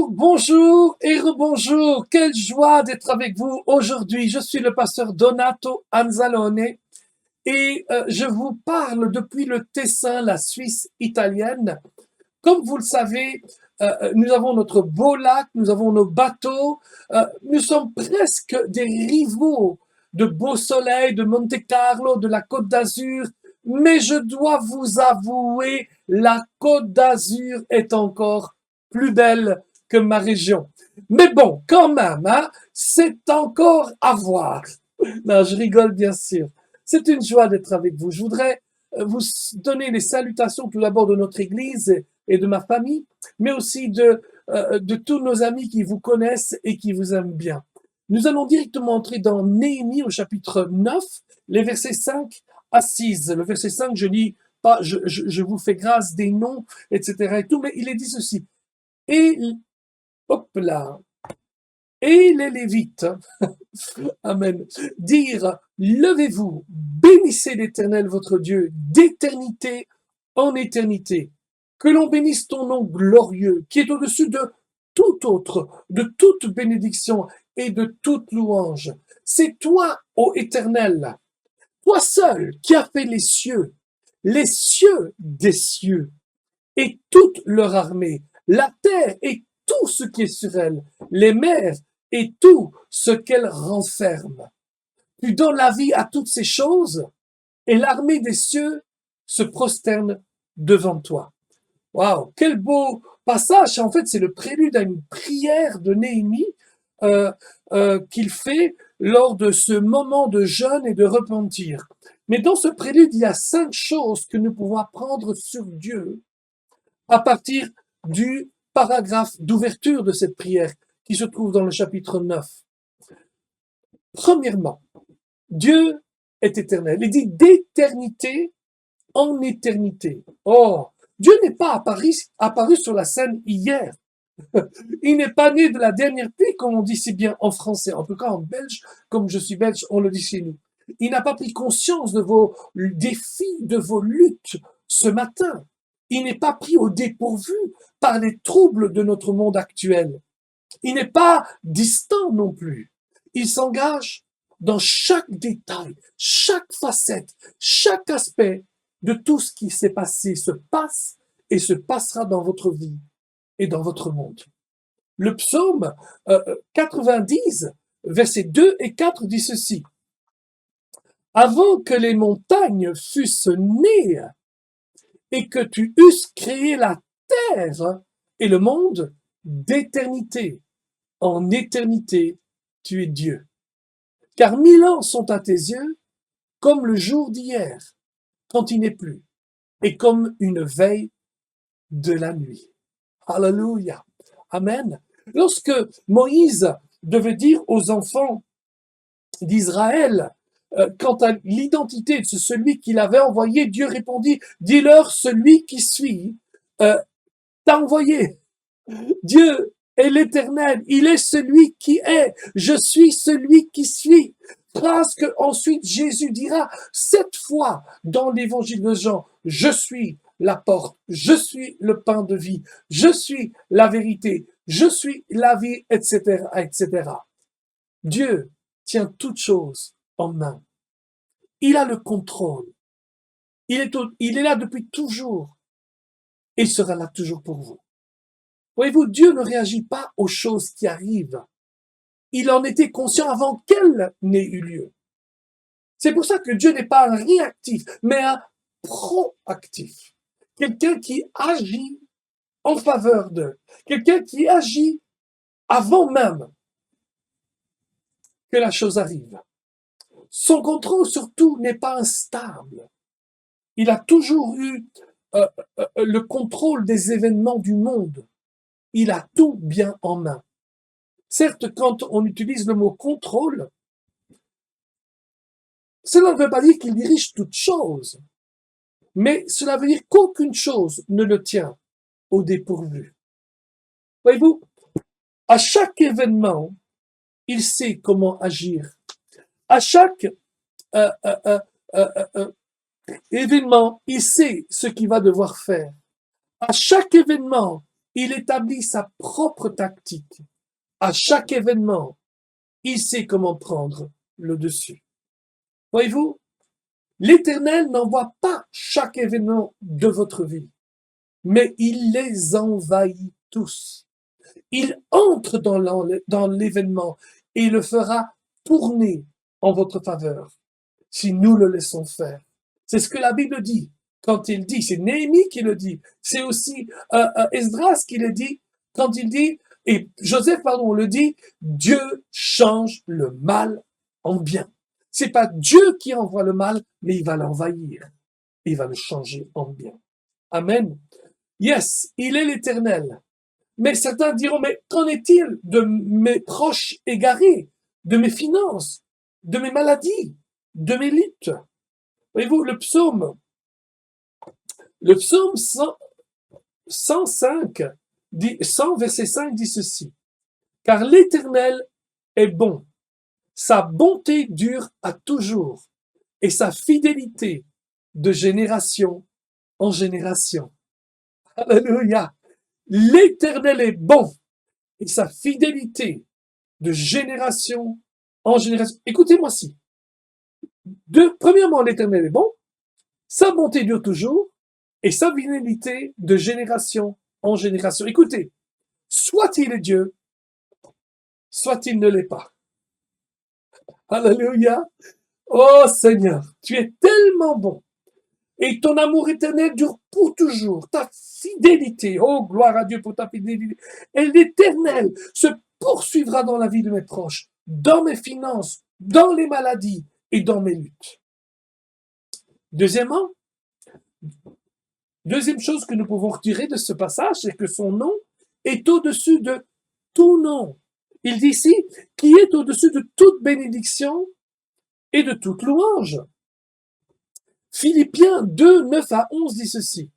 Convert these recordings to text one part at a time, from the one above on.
Bonjour et rebonjour. Quelle joie d'être avec vous aujourd'hui. Je suis le pasteur Donato Anzalone et je vous parle depuis le Tessin, la Suisse italienne. Comme vous le savez, nous avons notre beau lac, nous avons nos bateaux, nous sommes presque des rivaux de Beau Soleil, de Monte Carlo, de la Côte d'Azur, mais je dois vous avouer, la Côte d'Azur est encore plus belle que ma région. Mais bon, quand même, hein, c'est encore à voir. Non, je rigole bien sûr. C'est une joie d'être avec vous. Je voudrais vous donner les salutations tout d'abord de notre Église et de ma famille, mais aussi de tous nos amis qui vous connaissent et qui vous aiment bien. Nous allons directement entrer dans Néhémie au chapitre 9, les versets 5 à 6. Le verset 5, je lis pas, je vous fais grâce des noms, etc. et tout, mais il est dit ceci. Et, hop là, et les Lévites, amen, dire, levez-vous, bénissez l'Éternel votre Dieu d'éternité en éternité. Que l'on bénisse ton nom glorieux, qui est au-dessus de tout autre, de toute bénédiction et de toute louange. C'est toi, ô Éternel, toi seul qui as fait les cieux des cieux, et toute leur armée, la terre et tout ce qui est sur elle, les mers et tout ce qu'elle renferme. Tu donnes la vie à toutes ces choses, et l'armée des cieux se prosterne devant toi. Waouh, quel beau passage! En fait, c'est le prélude à une prière de Néhémie qu'il fait lors de ce moment de jeûne et de repentir. Mais dans ce prélude, il y a 5 choses que nous pouvons apprendre sur Dieu à partir du paragraphe d'ouverture de cette prière qui se trouve dans le chapitre 9. Premièrement, Dieu est éternel. Il dit d'éternité en éternité. Oh, Dieu n'est pas apparu sur la scène hier. Il n'est pas né de la dernière pluie, comme on dit si bien en français. En tout cas, en belge, comme je suis belge, on le dit chez nous. Il n'a pas pris conscience de vos défis, de vos luttes ce matin. Il n'est pas pris au dépourvu par les troubles de notre monde actuel. Il n'est pas distant non plus. Il s'engage dans chaque détail, chaque facette, chaque aspect de tout ce qui s'est passé, se passe et se passera dans votre vie et dans votre monde. Le psaume 90, versets 2 et 4 dit ceci. Avant que les montagnes fussent nées et que tu eusses créé la terre et le monde, d'éternité en éternité, tu es Dieu. Car 1000 ans sont à tes yeux comme le jour d'hier, quand il n'est plus, et comme une veille de la nuit. Alléluia. Amen. Lorsque Moïse devait dire aux enfants d'Israël, quant à l'identité de celui qu'il avait envoyé, Dieu répondit, dis-leur celui qui suit, t'a envoyé. Dieu est l'Éternel, il est celui qui est, je suis celui qui suis. Phrase que ensuite Jésus dira 7 fois dans l'évangile de Jean, je suis la porte, je suis le pain de vie, je suis la vérité, je suis la vie, etc., etc. Dieu tient toutes choses en main. Il a le contrôle. Il est là depuis toujours et il sera là toujours pour vous. Voyez-vous, Dieu ne réagit pas aux choses qui arrivent. Il en était conscient avant qu'elles n'aient eu lieu. C'est pour ça que Dieu n'est pas un réactif, mais un proactif. Quelqu'un qui agit en faveur d'eux. Quelqu'un qui agit avant même que la chose arrive. Son contrôle surtout n'est pas instable. Il a toujours eu le contrôle des événements du monde. Il a tout bien en main. Certes, quand on utilise le mot contrôle, cela ne veut pas dire qu'il dirige toute chose, mais cela veut dire qu'aucune chose ne le tient au dépourvu. Voyez-vous, à chaque événement, il sait comment agir. À chaque euh, euh, événement, il sait ce qu'il va devoir faire. À chaque événement, il établit sa propre tactique. À chaque événement, il sait comment prendre le dessus. Voyez-vous, l'Éternel n'envoie pas chaque événement de votre vie, mais il les envahit tous. Il entre dans l'événement et le fera tourner en votre faveur si nous le laissons faire. C'est ce que la Bible dit quand il dit, c'est Néhémie qui le dit, c'est aussi Esdras qui le dit quand il dit, et Joseph, pardon, le dit, Dieu change le mal en bien. C'est pas Dieu qui envoie le mal, mais il va l'envahir. Il va le changer en bien. Amen. Yes, il est l'Éternel. Mais certains diront, mais qu'en est-il de mes proches égarés, de mes finances, de mes maladies, de mes luttes? Voyez-vous, le psaume 105, 100 verset 5 dit ceci. Car l'Éternel est bon, sa bonté dure à toujours, et sa fidélité de génération en génération. Alléluia! L'Éternel est bon, et sa fidélité de génération en génération. Écoutez-moi ci. Premièrement, l'Éternel est bon, sa bonté dure toujours, et sa fidélité de génération en génération. Écoutez, soit il est Dieu, soit il ne l'est pas. Alléluia. Oh Seigneur, tu es tellement bon. Et ton amour éternel dure pour toujours. Ta fidélité, oh gloire à Dieu pour ta fidélité. Et l'éternel se poursuivra dans la vie de mes proches, dans mes finances, dans les maladies et dans mes luttes. Deuxièmement, deuxième chose que nous pouvons retirer de ce passage, c'est que son nom est au-dessus de tout nom. Il dit ici, qui est au-dessus de toute bénédiction et de toute louange. Philippiens 2, 9 à 11 dit ceci.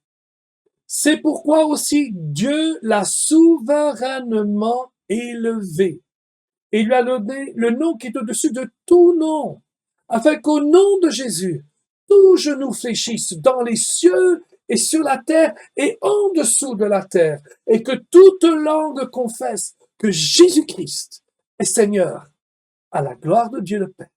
C'est pourquoi aussi Dieu l'a souverainement élevé et lui a donné le nom qui est au-dessus de tout nom, afin qu'au nom de Jésus, tout genou fléchisse dans les cieux et sur la terre et en dessous de la terre, et que toute langue confesse que Jésus-Christ est Seigneur, à la gloire de Dieu le Père.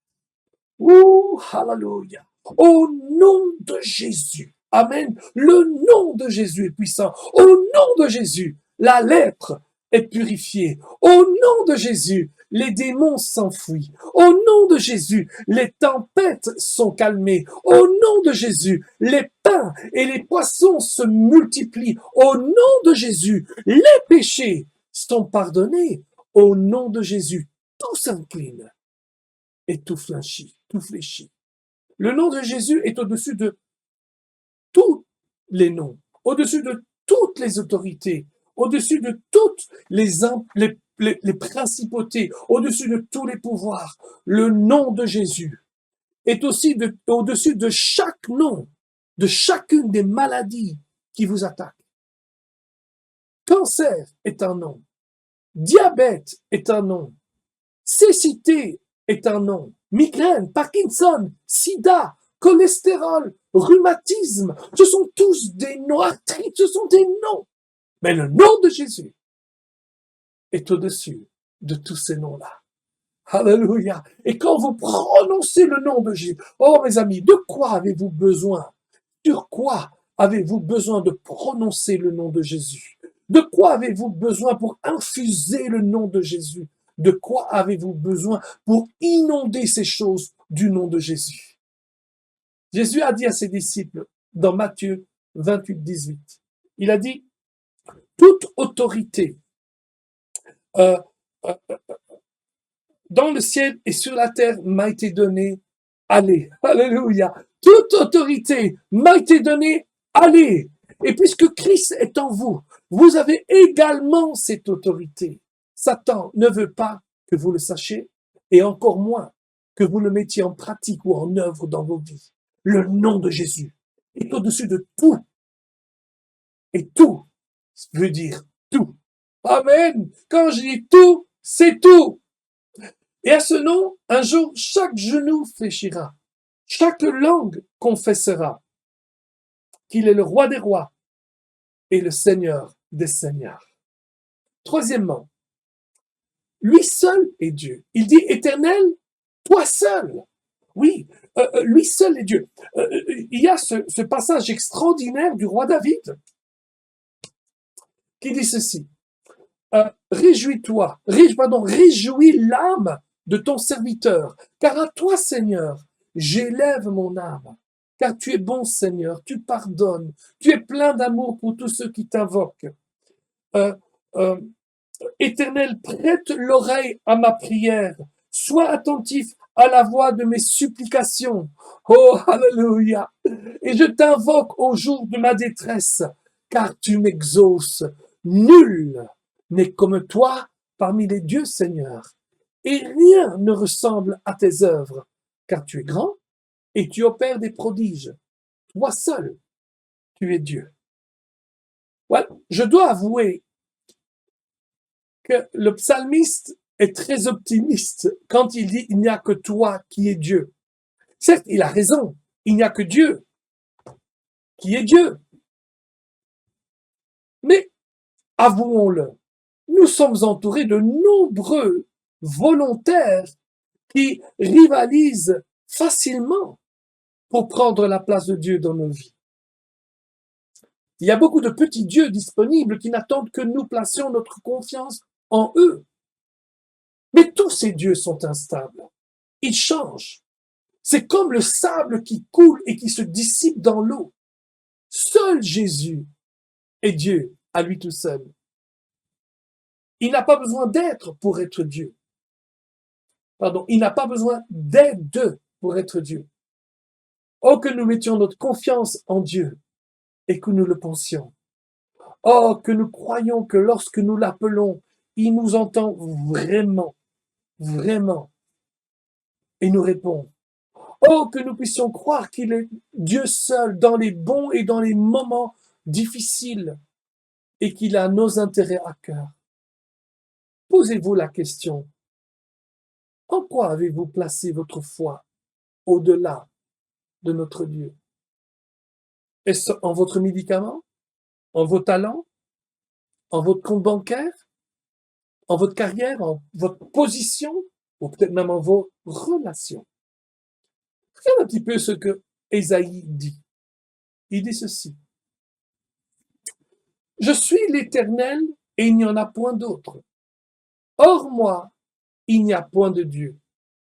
Ouh, hallelujah. Au nom de Jésus. Amen. Le nom de Jésus est puissant. Au nom de Jésus, la lèpre est purifiée. Au nom de Jésus, les démons s'enfuient. Au nom de Jésus, les tempêtes sont calmées. Au nom de Jésus, les pains et les poissons se multiplient. Au nom de Jésus, les péchés sont pardonnés. Au nom de Jésus, tout s'incline et tout fléchit, tout fléchit. Le nom de Jésus est au-dessus de tous les noms, au-dessus de toutes les autorités, au-dessus de toutes les principautés, au-dessus de tous les pouvoirs. Le nom de Jésus est aussi au-dessus de chaque nom, de chacune des maladies qui vous attaquent. Cancer est un nom. Diabète est un nom. Cécité est un nom. Migraine, Parkinson, sida, cholestérol, rhumatisme, ce sont tous des noms, arthrite, ce sont des noms. Mais le nom de Jésus est au-dessus de tous ces noms-là. Alléluia. Et quand vous prononcez le nom de Jésus, oh mes amis, de quoi avez-vous besoin? Sur quoi avez-vous besoin de prononcer le nom de Jésus? De quoi avez-vous besoin pour infuser le nom de Jésus? De quoi avez-vous besoin pour inonder ces choses du nom de Jésus? Jésus a dit à ses disciples dans Matthieu 28, 18, il a dit, toute autorité dans le ciel et sur la terre m'a été donnée, allez, alléluia, toute autorité m'a été donnée, allez. Et puisque Christ est en vous, vous avez également cette autorité. Satan ne veut pas que vous le sachiez, et encore moins que vous le mettiez en pratique ou en œuvre dans vos vies. Le nom de Jésus est au-dessus de tout. Et tout veut dire tout. Amen. Quand je dis tout, c'est tout. Et à ce nom, un jour, chaque genou fléchira. Chaque langue confessera qu'il est le roi des rois et le Seigneur des seigneurs. Troisièmement, lui seul est Dieu. Il dit, Éternel, toi seul. Oui, lui seul est Dieu. Il y a ce passage extraordinaire du roi David qui dit ceci. Réjouis-toi, réjouis l'âme de ton serviteur, car à toi, Seigneur, j'élève mon âme. Car tu es bon, Seigneur, tu pardonnes, tu es plein d'amour pour tous ceux qui t'invoquent. Euh, euh, Éternel, prête l'oreille à ma prière, sois attentif à la voix de mes supplications. Oh, alléluia! Et je t'invoque au jour de ma détresse, car tu m'exauces. Nul n'est comme toi parmi les dieux, Seigneur, et rien ne ressemble à tes œuvres, car tu es grand et tu opères des prodiges. Toi seul, tu es Dieu. Ouais, je dois avouer que le psalmiste est très optimiste quand il dit « il n'y a que toi qui es Dieu ». Certes, il a raison, il n'y a que Dieu qui est Dieu. Mais, avouons-le, nous sommes entourés de nombreux volontaires qui rivalisent facilement pour prendre la place de Dieu dans nos vies. Il y a beaucoup de petits dieux disponibles qui n'attendent que nous placions notre confiance en eux. Mais tous ces dieux sont instables. Ils changent. C'est comme le sable qui coule et qui se dissipe dans l'eau. Seul Jésus est Dieu à lui tout seul. Il n'a pas besoin d'être pour être Dieu. Pardon, il n'a pas besoin d'aide pour être Dieu. Oh, que nous mettions notre confiance en Dieu et que nous le pensions. Oh, que nous croyons que lorsque nous l'appelons, il nous entend vraiment, vraiment, et nous répond. Oh, que nous puissions croire qu'il est Dieu seul dans les bons et dans les moments difficiles et qu'il a nos intérêts à cœur. Posez-vous la question, en quoi avez-vous placé votre foi au-delà de notre Dieu? Est-ce en votre médicament, en vos talents, en votre compte bancaire, en votre carrière, en votre position, ou peut-être même en vos relations? Regarde un petit peu ce que Ésaïe dit. Il dit ceci. Je suis l'Éternel et il n'y en a point d'autre. Hors moi, il n'y a point de Dieu.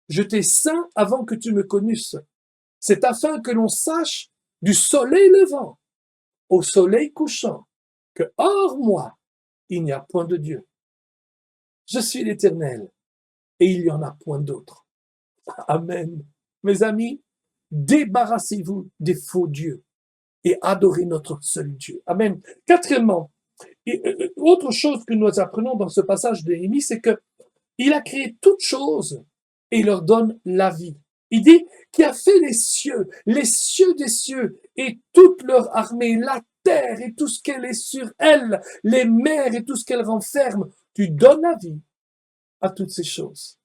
Je t'ai saint avant que tu me connusses. C'est afin que l'on sache du soleil levant au soleil couchant que hors moi, il n'y a point de Dieu. Je suis l'Éternel et il n'y en a point d'autre. Amen. Mes amis, débarrassez-vous des faux dieux et adorez notre seul Dieu. Amen. Quatrièmement, autre chose que nous apprenons dans ce passage de Néhémie, c'est que il a créé toutes choses et il leur donne la vie. Il dit qu'il a fait les cieux des cieux et toute leur armée, la terre et tout ce qu'elle est sur elle, les mers et tout ce qu'elle renferme. Tu donnes la vie à toutes ces choses.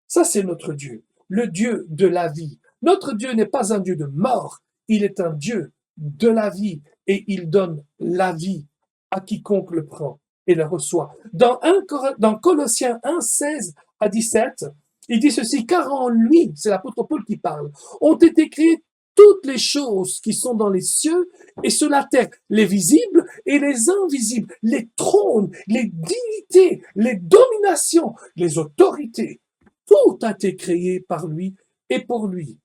Ça, c'est notre Dieu, le Dieu de la vie. Notre Dieu n'est pas un Dieu de mort, il est un Dieu de la vie et il donne la vie à quiconque le prend et le reçoit. Dans Colossiens 1, 16 à 17, il dit ceci, car en lui, c'est l'apôtre Paul qui parle, ont été créées toutes les choses qui sont dans les cieux et sur la terre, les visibles et les invisibles, les trônes, les dignités, les dominations, les autorités. Tout a été créé par lui et pour lui.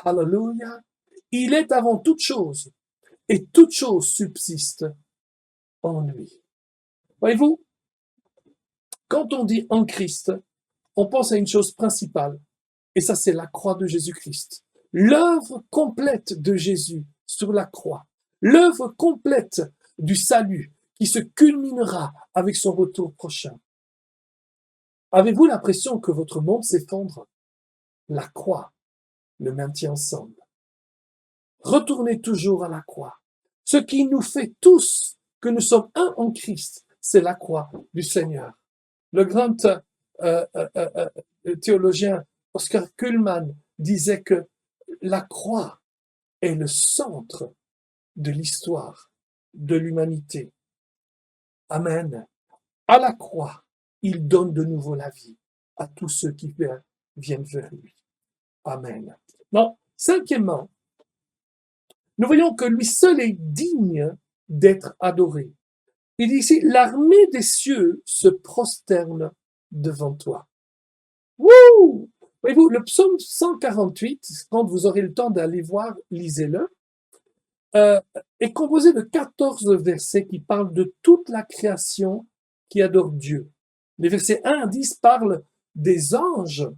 Alléluia. Il est avant toute chose et toute chose subsiste en lui. Voyez-vous, quand on dit en Christ, on pense à une chose principale, et ça c'est la croix de Jésus-Christ. L'œuvre complète de Jésus sur la croix, l'œuvre complète du salut qui se culminera avec son retour prochain. Avez-vous l'impression que votre monde s'effondre? La croix le maintient ensemble. Retournez toujours à la croix. Ce qui nous fait tous que nous sommes un en Christ, c'est la croix du Seigneur. Le grand théologien Oscar Kuhlmann disait que la croix est le centre de l'histoire de l'humanité. Amen. À la croix, il donne de nouveau la vie à tous ceux qui viennent vers lui. Amen. Non, cinquièmement, nous voyons que lui seul est digne d'être adoré. Il dit ici, l'armée des cieux se prosterne devant toi. Wouh! Voyez-vous, le psaume 148, quand vous aurez le temps d'aller voir, lisez-le, euh, est composé de 14 versets qui parlent de toute la création qui adore Dieu. Les versets 1 à 10 parlent des anges,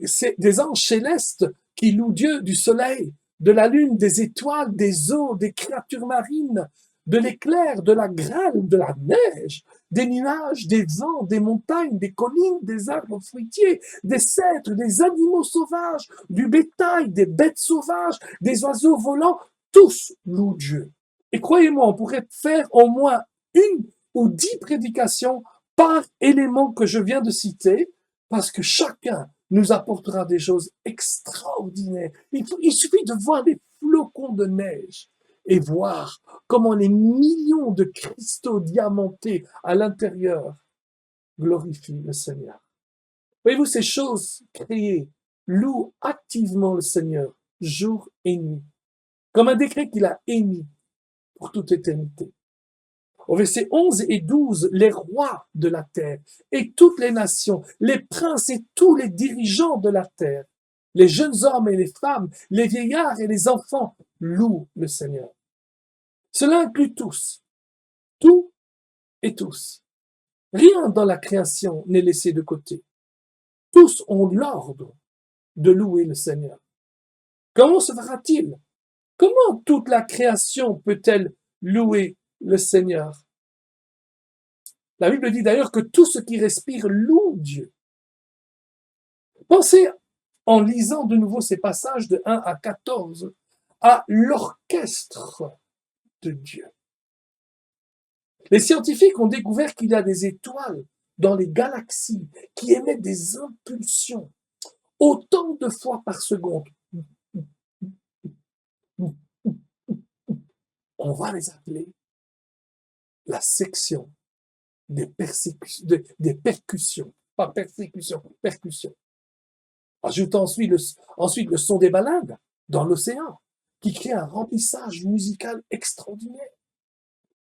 c'est des anges célestes qui louent Dieu, du soleil, de la lune, des étoiles, des eaux, des créatures marines, de l'éclair, de la grêle, de la neige, des nuages, des vents, des montagnes, des collines, des arbres fruitiers, des cèdres, des animaux sauvages, du bétail, des bêtes sauvages, des oiseaux volants, tous louent Dieu. Et croyez-moi, on pourrait faire au moins 1 ou 10 prédications par élément que je viens de citer, parce que chacun nous apportera des choses extraordinaires. Il suffit de voir des flocons de neige et voir comment les millions de cristaux diamantés à l'intérieur glorifient le Seigneur. Voyez-vous, ces choses créées louent activement le Seigneur jour et nuit, comme un décret qu'il a émis pour toute éternité. Au verset 11 et 12, les rois de la terre et toutes les nations, les princes et tous les dirigeants de la terre, les jeunes hommes et les femmes, les vieillards et les enfants louent le Seigneur. Cela inclut tous, tout et tous. Rien dans la création n'est laissé de côté. Tous ont l'ordre de louer le Seigneur. Comment se fera-t-il? Comment toute la création peut-elle louer le Seigneur? La Bible dit d'ailleurs que tout ce qui respire loue Dieu. Pensez, en lisant de nouveau ces passages de 1 à 14, à l'orchestre de Dieu. Les scientifiques ont découvert qu'il y a des étoiles dans les galaxies qui émettent des impulsions autant de fois par seconde. On va les appeler la section des percussions, pas persécution, percussion. Ajoute ensuite le son des baleines dans l'océan, qui crée un remplissage musical extraordinaire.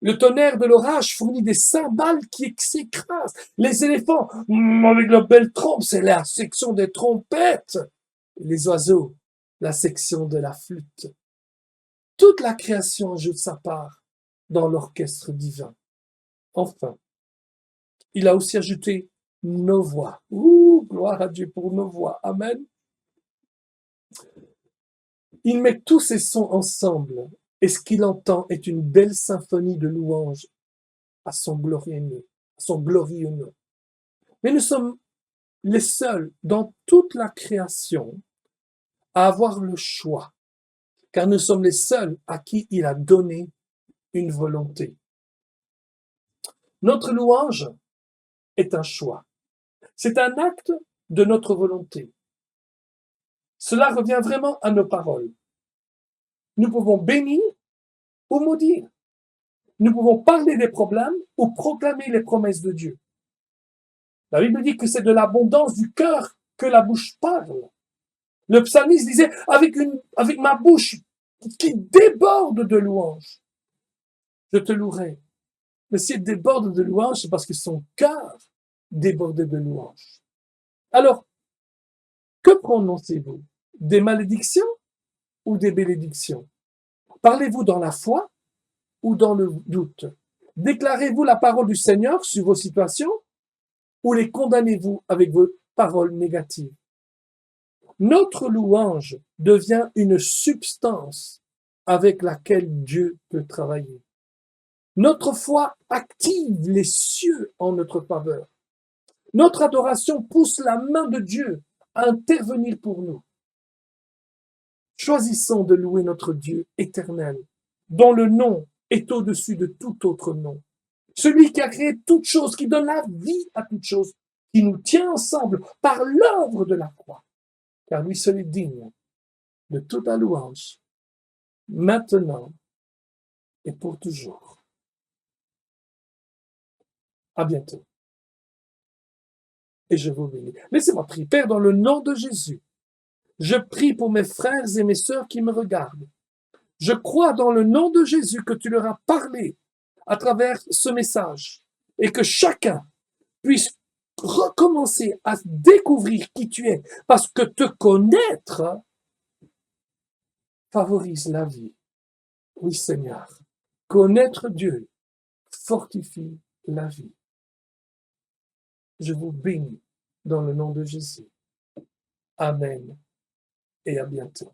Le tonnerre de l'orage fournit des cymbales qui s'écrasent. Les éléphants, avec leur belle trompe, c'est la section des trompettes. Les oiseaux, la section de la flûte. Toute la création ajoute sa part dans l'orchestre divin. Enfin, il a aussi ajouté nos voix. Ouh, gloire à Dieu pour nos voix. Amen. Il met tous ces sons ensemble, et ce qu'il entend est une belle symphonie de louanges à son glorieux nom. Mais nous sommes les seuls dans toute la création à avoir le choix, car nous sommes les seuls à qui il a donné une volonté. Notre louange est un choix. C'est un acte de notre volonté. Cela revient vraiment à nos paroles. Nous pouvons bénir ou maudire. Nous pouvons parler des problèmes ou proclamer les promesses de Dieu. La Bible dit que c'est de l'abondance du cœur que la bouche parle. Le psalmiste disait, avec ma bouche qui déborde de louanges, je te louerai. Mais s'il déborde de louanges, c'est parce que son cœur débordait de louanges. Alors, que prononcez-vous? Des malédictions ou des bénédictions? Parlez-vous dans la foi ou dans le doute? Déclarez-vous la parole du Seigneur sur vos situations ou les condamnez-vous avec vos paroles négatives? Notre louange devient une substance avec laquelle Dieu peut travailler. Notre foi active les cieux en notre faveur. Notre adoration pousse la main de Dieu à intervenir pour nous. Choisissons de louer notre Dieu éternel, dont le nom est au-dessus de tout autre nom. Celui qui a créé toute chose, qui donne la vie à toute chose, qui nous tient ensemble par l'œuvre de la croix. Car lui seul est digne de toute la louange, maintenant et pour toujours. À bientôt. Et je vous bénis. Laissez-moi prier. Père, dans le nom de Jésus, je prie pour mes frères et mes sœurs qui me regardent. Je crois dans le nom de Jésus que tu leur as parlé à travers ce message et que chacun puisse recommencer à découvrir qui tu es, parce que te connaître favorise la vie. Oui, Seigneur, connaître Dieu fortifie la vie. Je vous bénis dans le nom de Jésus. Amen et à bientôt.